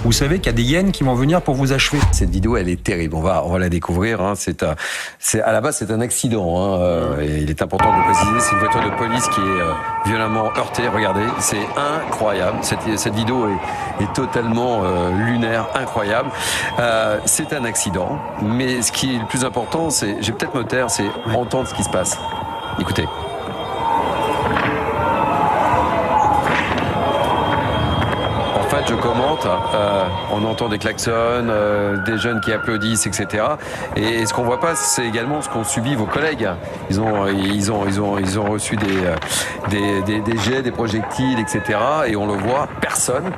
vous savez qu'il y a des hyènes qui vont venir pour vous achever. Cette vidéo, elle est terrible. On va la découvrir. Hein. À la base, c'est un accident. Hein. Et il est important de le préciser. C'est une voiture de police qui est violemment heurtée. Regardez, c'est incroyable. Cette vidéo est totalement lunaire, incroyable. C'est un accident. Mais ce qui est le plus important, j'ai peut-être me taire, c'est entendre ce qui se passe. Écoutez. En fait, je commente, on entend des klaxons, des jeunes qui applaudissent, etc. Et ce qu'on voit pas, c'est également ce qu'ont subi vos collègues. Ils ont reçu des jets, des projectiles, etc. Et on le voit, personne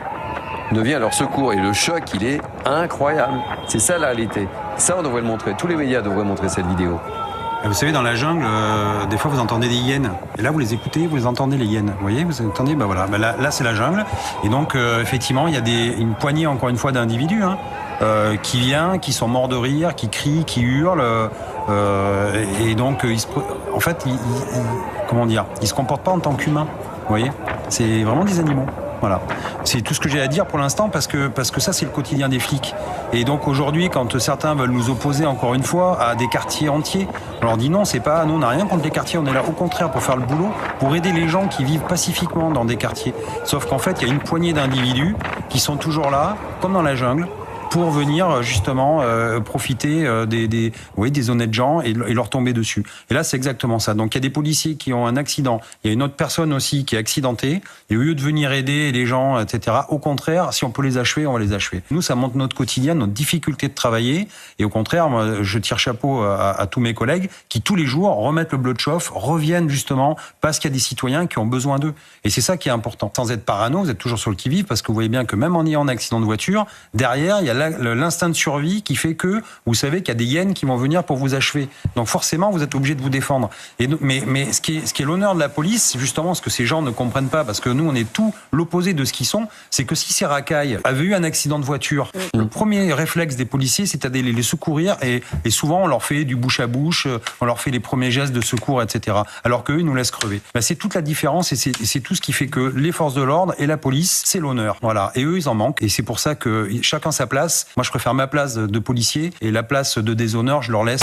ne vient à leur secours. Et le choc, il est incroyable. C'est ça la réalité. Ça, on devrait le montrer. Tous les médias devraient montrer cette vidéo. Vous savez, dans la jungle, des fois, vous entendez des hyènes. Et là, vous les écoutez, vous les entendez, les hyènes. Vous voyez, vous entendez, voilà. Là, c'est la jungle. Et donc, effectivement, il y a une poignée, encore une fois, d'individus qui sont morts de rire, qui crient, qui hurlent. Et donc, en fait, ils se comportent pas en tant qu'humains. Vous voyez, c'est vraiment des animaux. Voilà. C'est tout ce que j'ai à dire pour l'instant parce que ça, c'est le quotidien des flics. Et donc aujourd'hui, quand certains veulent nous opposer encore une fois à des quartiers entiers, on leur dit non, nous, on n'a rien contre les quartiers, on est là au contraire pour faire le boulot, pour aider les gens qui vivent pacifiquement dans des quartiers. Sauf qu'en fait, il y a une poignée d'individus qui sont toujours là, comme dans la jungle, pour venir justement profiter des honnêtes gens et leur tomber dessus. Et là, c'est exactement ça. Donc, il y a des policiers qui ont un accident. Il y a une autre personne aussi qui est accidentée. Et au lieu de venir aider les gens, etc., au contraire, si on peut les achever, on va les achever. Nous, ça montre notre quotidien, notre difficulté de travailler. Et au contraire, moi, je tire chapeau à tous mes collègues qui, tous les jours, remettent le bleu de chauffe, reviennent justement parce qu'il y a des citoyens qui ont besoin d'eux. Et c'est ça qui est important. Sans être parano, vous êtes toujours sur le qui-vive parce que vous voyez bien que même en ayant un accident de voiture, derrière, il y a l'instinct de survie qui fait que vous savez qu'il y a des hyènes qui vont venir pour vous achever. Donc forcément, vous êtes obligé de vous défendre. Mais ce qui est l'honneur de la police, justement, ce que ces gens ne comprennent pas, parce que nous, on est tout l'opposé de ce qu'ils sont, c'est que si ces racailles avaient eu un accident de voiture, le premier réflexe des policiers, c'est d'aller les secourir et souvent, on leur fait du bouche à bouche, on leur fait les premiers gestes de secours, etc. Alors qu'eux, ils nous laissent crever. C'est toute la différence et c'est tout ce qui fait que les forces de l'ordre et la police, c'est l'honneur. Voilà. Et eux, ils en manquent. Et c'est pour ça que chacun sa place. Moi, je préfère ma place de policier et la place de déshonneur, je leur laisse.